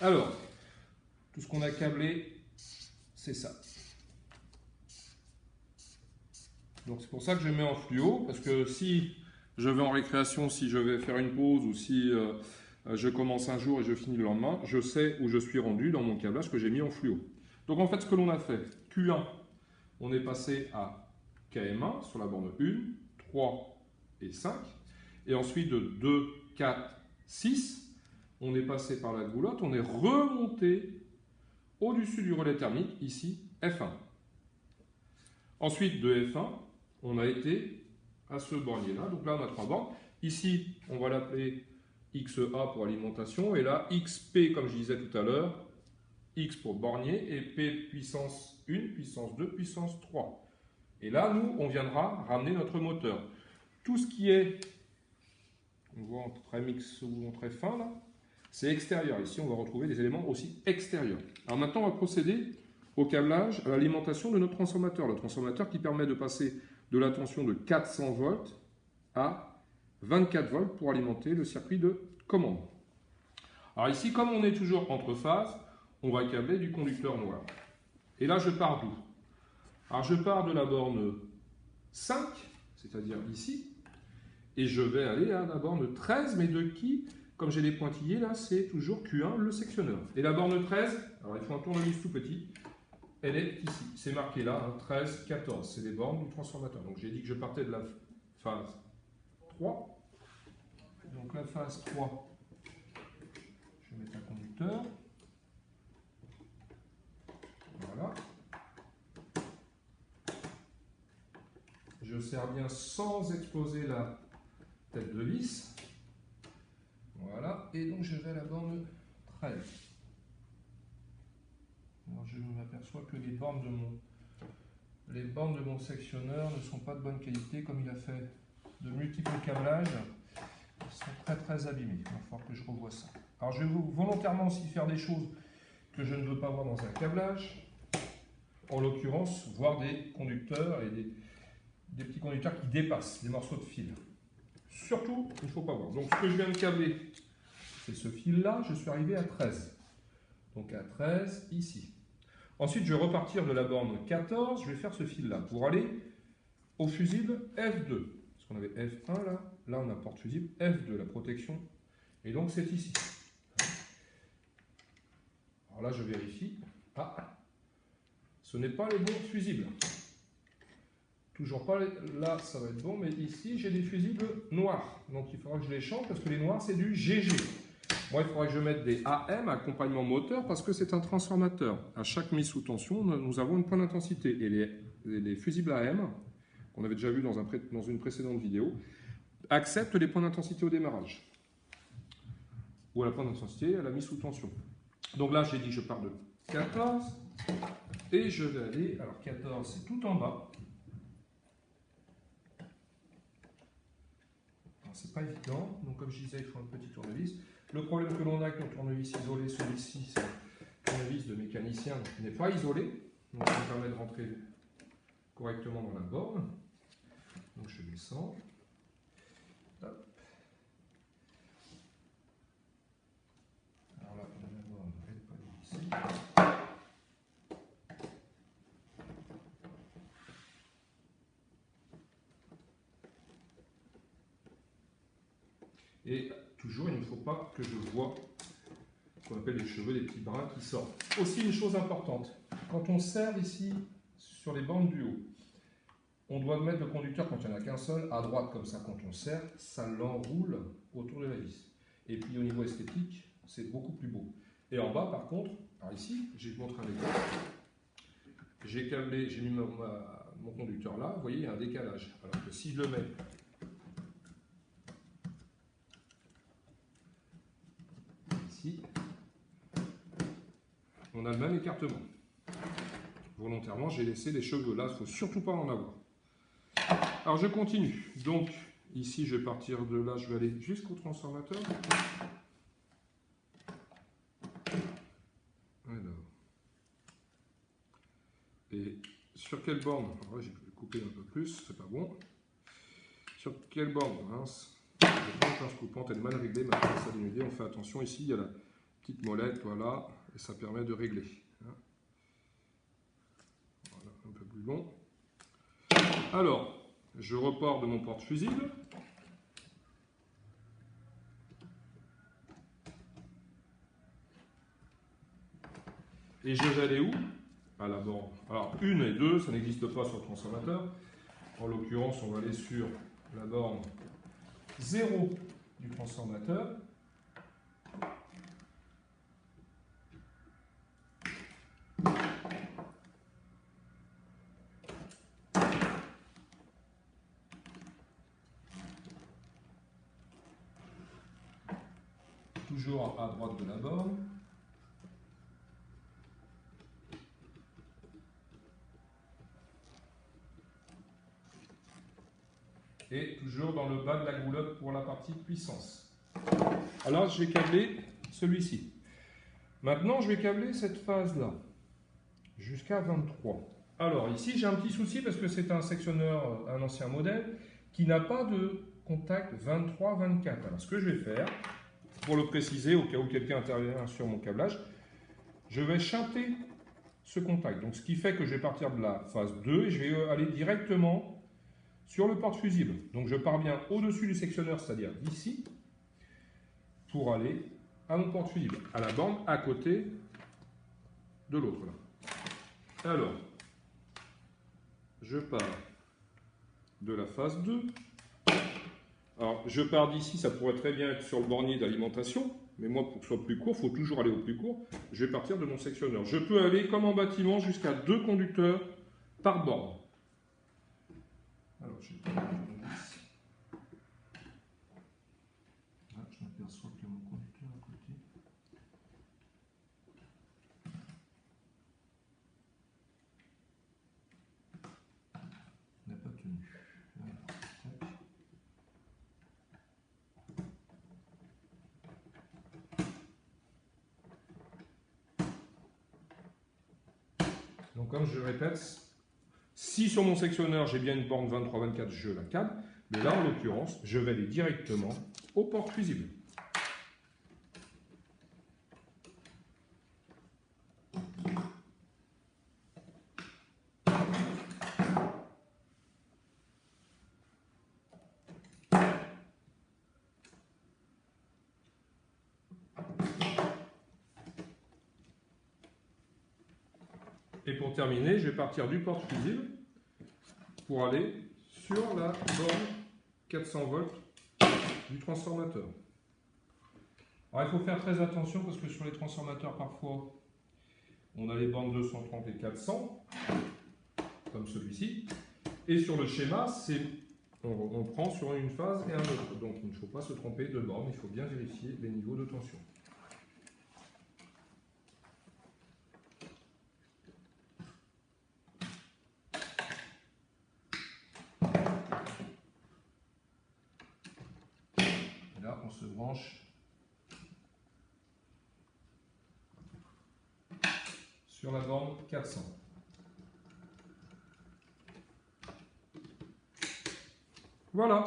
Alors, tout ce qu'on a câblé, c'est ça. Donc c'est pour ça que je mets en fluo, parce que si je vais en récréation, si je vais faire une pause ou si je commence un jour et je finis le lendemain, je sais où je suis rendu dans mon câblage que j'ai mis en fluo. Donc en fait, ce que l'on a fait, Q1, on est passé à KM1 sur la borne 1, 3 et 5. Et ensuite de 2, 4, 6, on est passé par la goulotte, on est remonté au-dessus du relais thermique, ici F1. Ensuite de F1, on a été à ce bornier-là. Donc là, on a 3 bornes. Ici, on va l'appeler XA pour alimentation. Et là, XP, comme je disais tout à l'heure, X pour bornier et P puissance 1, puissance 2, puissance 3. Et là, nous, on viendra ramener notre moteur. Tout ce qui est, on voit en très mix ou en très fin, là, c'est extérieur. Ici, on va retrouver des éléments aussi extérieurs. Alors maintenant, on va procéder au câblage, à l'alimentation de notre transformateur. Le transformateur qui permet de passer de la tension de 400 volts à 24 volts pour alimenter le circuit de commande. Alors ici, comme on est toujours entre phases, on va câbler du conducteur noir. Et là, je pars d'où? Alors je pars de la borne 5, c'est-à-dire ici, et je vais aller à la borne 13, mais de qui? Comme j'ai les pointillés là, c'est toujours Q1, le sectionneur. Et la borne 13, alors il faut un tournevis tout petit, elle est ici. C'est marqué là, hein, 13, 14. C'est les bornes du transformateur. Donc j'ai dit que je partais de la phase 3. Donc la phase 3, je vais mettre un conducteur. Voilà. Je serre bien sans exploser la tête de vis. Voilà. Et donc je vais à la borne 13. Alors je m'aperçois que les bornes de mon sectionneur ne sont pas de bonne qualité, comme il a fait de multiples câblages. Ils sont très abîmés. Il va falloir que je revoie ça. Alors je vais volontairement aussi faire des choses que je ne veux pas voir dans un câblage. En l'occurrence, voir des conducteurs et des petits conducteurs qui dépassent des morceaux de fil. Surtout, il ne faut pas voir. Donc ce que je viens de câbler, c'est ce fil-là. Je suis arrivé à 13. Donc à 13, ici. Ensuite, je vais repartir de la borne 14. Je vais faire ce fil-là pour aller au fusible F2. Parce qu'on avait F1 là. Là, on a porte fusible F2, la protection. Et donc, c'est ici. Alors là, je vérifie. Ah, ce n'est pas les bons fusibles. Toujours pas, là, ça va être bon, mais ici, j'ai des fusibles noirs. Donc, il faudra que je les change parce que les noirs, c'est du GG. Moi, il faudra que je mette des AM, accompagnement moteur, parce que c'est un transformateur. À chaque mise sous tension, nous avons une pointe d'intensité. Et les fusibles AM, qu'on avait déjà vu dans une précédente vidéo, acceptent les points d'intensité au démarrage. Ou à la pointe d'intensité à la mise sous tension. Donc là, j'ai dit que je pars de 14. Et je vais aller, alors 14, c'est tout en bas. C'est pas évident, donc comme je disais, il faut un petit tournevis. Le problème que l'on a avec nos tournevis isolés, celui-ci, c'est un tournevis de mécanicien qui n'est pas isolé, donc ça me permet de rentrer correctement dans la borne. Donc je descends. Hop. Alors là, la borne ne va pas ici. Et toujours, il ne faut pas que je vois ce qu'on appelle les cheveux, des petits brins qui sortent. Aussi une chose importante, quand on serre ici sur les bandes du haut, on doit mettre le conducteur, quand il n'y en a qu'un seul, à droite comme ça. Quand on serre, ça l'enroule autour de la vis. Et puis au niveau esthétique, c'est beaucoup plus beau. Et en bas, par contre, alors ici, je vais vous montrer avec vous. J'ai câblé, j'ai mis mon conducteur là, vous voyez, il y a un décalage. Alors que si je le mets ici, on a le même écartement. Volontairement, j'ai laissé les cheveux là, il ne faut surtout pas en avoir. Alors je continue. Donc ici, je vais partir de là, je vais aller jusqu'au transformateur. Alors. Et sur quelle borne? Alors là, j'ai coupé un peu plus, c'est pas bon. Sur quelle borne? Mince. La pince coupante, elle est mal réglée, maintenant ça a dénudé. On fait attention, ici il y a la petite molette, voilà, et ça permet de régler. Voilà, un peu plus long. Alors, je repars de mon porte-fusible. Et je vais aller où? À la borne. Alors, 1 et 2, ça n'existe pas sur le transformateur. En l'occurrence, on va aller sur la borne 0 du transformateur. Toujours à droite de la borne. Et toujours dans le bas de la groulotte pour la partie puissance. Alors, je vais câbler celui-ci. Maintenant, je vais câbler cette phase-là, jusqu'à 23. Alors, ici, j'ai un petit souci parce que c'est un sectionneur, un ancien modèle, qui n'a pas de contact 23-24. Alors, ce que je vais faire, pour le préciser, au cas où quelqu'un intervient sur mon câblage, je vais chanter ce contact. Donc, ce qui fait que je vais partir de la phase 2 et je vais aller directement sur le porte-fusible. Donc, je pars bien au-dessus du sectionneur, c'est-à-dire d'ici, pour aller à mon porte-fusible, à la borne à côté de l'autre. Alors, je pars de la phase 2. Alors, je pars d'ici, ça pourrait très bien être sur le bornier d'alimentation, mais moi, pour que ce soit plus court, il faut toujours aller au plus court. Je vais partir de mon sectionneur. Je peux aller, comme en bâtiment, jusqu'à 2 conducteurs par borne. Alors, je vais je m'aperçois qu'il y a mon conducteur à côté. Il n'a pas tenu. Donc, comme je répète, si sur mon sectionneur j'ai bien une borne 23-24, je la câble, mais là en l'occurrence, je vais aller directement au porte-fusible. Et pour terminer, je vais partir du porte-fusible pour aller sur la borne 400 volts du transformateur. Alors il faut faire très attention parce que sur les transformateurs parfois on a les bornes 230 et 400 comme celui-ci, et sur le schéma on prend sur une phase et un autre, donc il ne faut pas se tromper de borne, il faut bien vérifier les niveaux de tension. Là, on se branche sur la borne 400. Voilà.